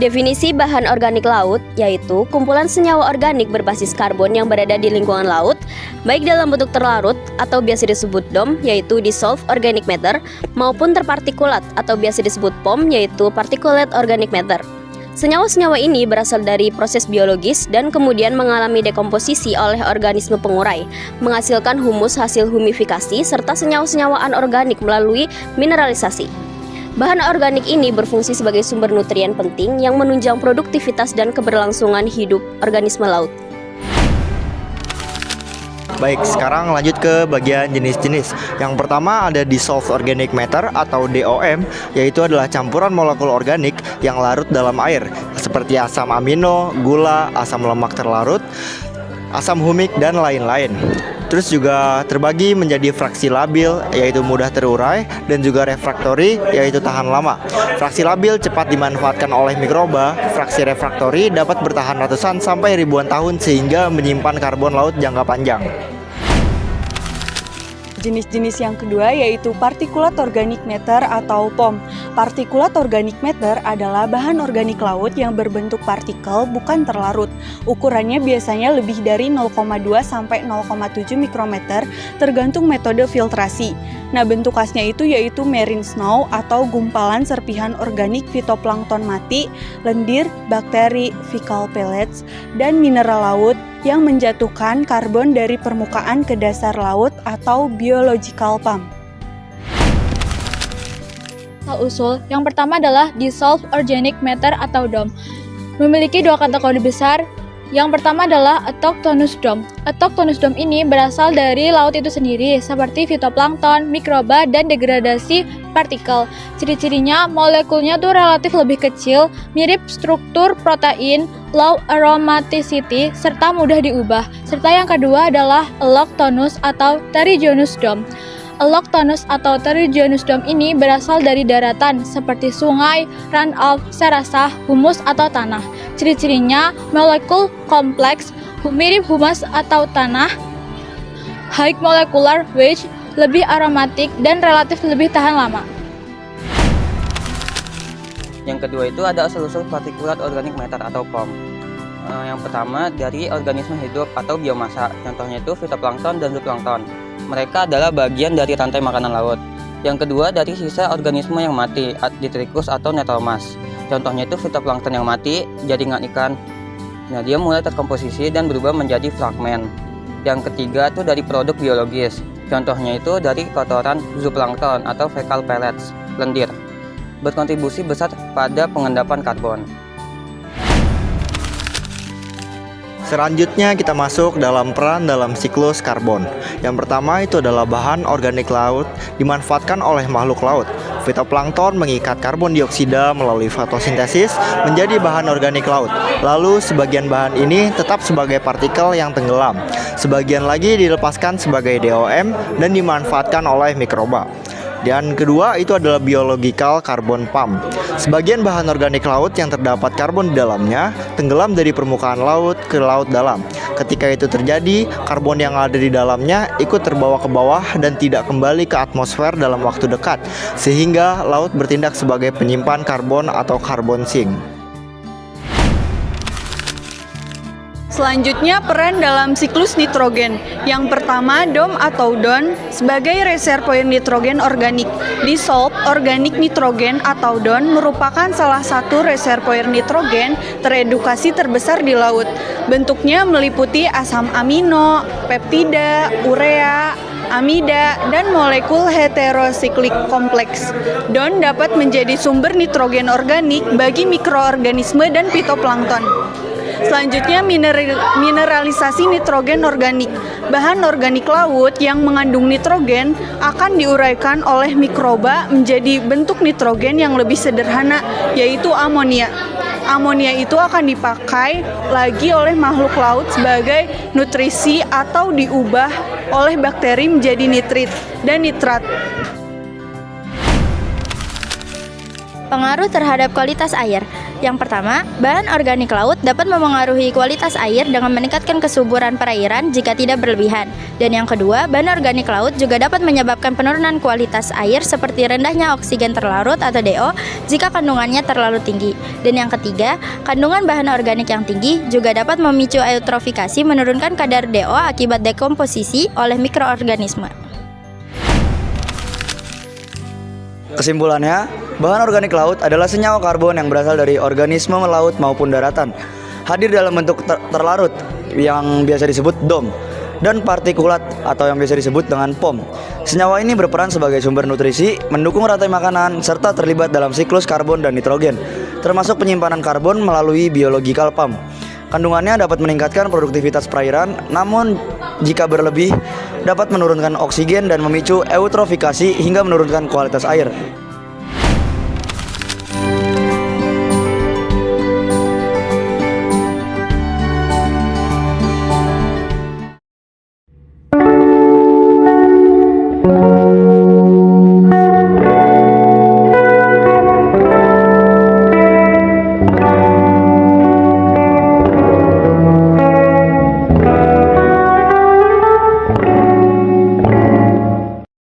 Definisi bahan organik laut yaitu kumpulan senyawa organik berbasis karbon yang berada di lingkungan laut, baik dalam bentuk terlarut atau biasa disebut DOM yaitu dissolved organic matter, maupun terpartikulat atau biasa disebut POM yaitu particulate organic matter. Senyawa-senyawa ini berasal dari proses biologis dan kemudian mengalami dekomposisi oleh organisme pengurai, menghasilkan humus hasil humifikasi serta senyawa-senyawa anorganik melalui mineralisasi. Bahan organik ini berfungsi sebagai sumber nutrien penting yang menunjang produktivitas dan keberlangsungan hidup organisme laut. Baik, sekarang lanjut ke bagian jenis-jenis. Yang pertama ada dissolved organic matter atau DOM, yaitu adalah campuran molekul organik yang larut dalam air, seperti asam amino, gula, asam lemak terlarut, asam humik, dan lain-lain. Terus juga terbagi menjadi fraksi labil, yaitu mudah terurai, dan juga refraktori, yaitu tahan lama. Fraksi labil cepat dimanfaatkan oleh mikroba, fraksi refraktori dapat bertahan ratusan sampai ribuan tahun sehingga menyimpan karbon laut jangka panjang. Jenis-jenis yang kedua yaitu particulate organic matter atau POM. Particulate organic matter adalah bahan organik laut yang berbentuk partikel bukan terlarut. Ukurannya biasanya lebih dari 0,2 sampai 0,7 mikrometer tergantung metode filtrasi. Nah, bentuk khasnya itu yaitu marine snow atau gumpalan serpihan organik fitoplankton mati, lendir, bakteri, fecal pellets, dan mineral laut yang menjatuhkan karbon dari permukaan ke dasar laut atau biological pump. Asal-usul yang pertama adalah dissolved organic matter atau DOM. Memiliki dua kategori besar. Yang pertama adalah autochthonous DOM. Autochthonous DOM ini berasal dari laut itu sendiri, seperti fitoplankton, mikroba, dan degradasi partikel. Ciri-cirinya, molekulnya tuh relatif lebih kecil, mirip struktur protein, low aromaticity, serta mudah diubah. Serta yang kedua adalah allochthonous atau terrigenous DOM. Allochthonous atau terrigenous DOM ini berasal dari daratan seperti sungai, runoff, serasah, humus atau tanah. Ciri-cirinya molekul kompleks, mirip humus atau tanah, high molecular weight, lebih aromatik dan relatif lebih tahan lama. Yang kedua itu ada asal-usul particulate organic matter atau POM. Yang pertama dari organisme hidup atau biomasa, contohnya itu fitoplankton dan zooplankton. Mereka adalah bagian dari rantai makanan laut. Yang kedua dari sisa organisme yang mati, Detriticus atau nettle mass. Contohnya itu fitoplankton yang mati, jaringan ikan. Nah, dia mulai terkomposisi dan berubah menjadi fragmen. Yang ketiga itu dari produk biologis. Contohnya itu dari kotoran zooplankton atau fecal pellets, lendir. Berkontribusi besar pada pengendapan karbon. Selanjutnya kita masuk dalam peran dalam siklus karbon. Yang pertama itu adalah bahan organik laut dimanfaatkan oleh makhluk laut. Fitoplankton mengikat karbon dioksida melalui fotosintesis menjadi bahan organik laut. Lalu sebagian bahan ini tetap sebagai partikel yang tenggelam. Sebagian lagi dilepaskan sebagai DOM dan dimanfaatkan oleh mikroba. Dan kedua itu adalah biological carbon pump. Sebagian bahan organik laut yang terdapat karbon di dalamnya tenggelam dari permukaan laut ke laut dalam. Ketika itu terjadi, karbon yang ada di dalamnya ikut terbawa ke bawah dan tidak kembali ke atmosfer dalam waktu dekat, sehingga laut bertindak sebagai penyimpan karbon atau carbon sink. Selanjutnya peran dalam siklus nitrogen. Yang pertama DOM atau DON sebagai reservoir nitrogen organik. Dissolved organic nitrogen atau DON merupakan salah satu reservoir nitrogen teredukasi terbesar di laut. Bentuknya meliputi asam amino, peptida, urea, amida, dan molekul heterosiklik kompleks. DON dapat menjadi sumber nitrogen organik bagi mikroorganisme dan fitoplankton. Selanjutnya mineralisasi nitrogen organik. Bahan organik laut yang mengandung nitrogen akan diuraikan oleh mikroba menjadi bentuk nitrogen yang lebih sederhana, yaitu amonia. Amonia itu akan dipakai lagi oleh makhluk laut sebagai nutrisi atau diubah oleh bakteri menjadi nitrit dan nitrat. Pengaruh terhadap kualitas air. Yang pertama, bahan organik laut dapat memengaruhi kualitas air dengan meningkatkan kesuburan perairan jika tidak berlebihan. Dan yang kedua, bahan organik laut juga dapat menyebabkan penurunan kualitas air seperti rendahnya oksigen terlarut atau DO jika kandungannya terlalu tinggi. Dan yang ketiga, kandungan bahan organik yang tinggi juga dapat memicu eutrofikasi menurunkan kadar DO akibat dekomposisi oleh mikroorganisme. Kesimpulannya, bahan organik laut adalah senyawa karbon yang berasal dari organisme laut maupun daratan, hadir dalam bentuk terlarut yang biasa disebut DOM, dan partikulat atau yang biasa disebut dengan POM. Senyawa ini berperan sebagai sumber nutrisi, mendukung rantai makanan, serta terlibat dalam siklus karbon dan nitrogen, termasuk penyimpanan karbon melalui biological pump. Kandungannya dapat meningkatkan produktivitas perairan, namun jika berlebih dapat menurunkan oksigen dan memicu eutrofikasi hingga menurunkan kualitas air.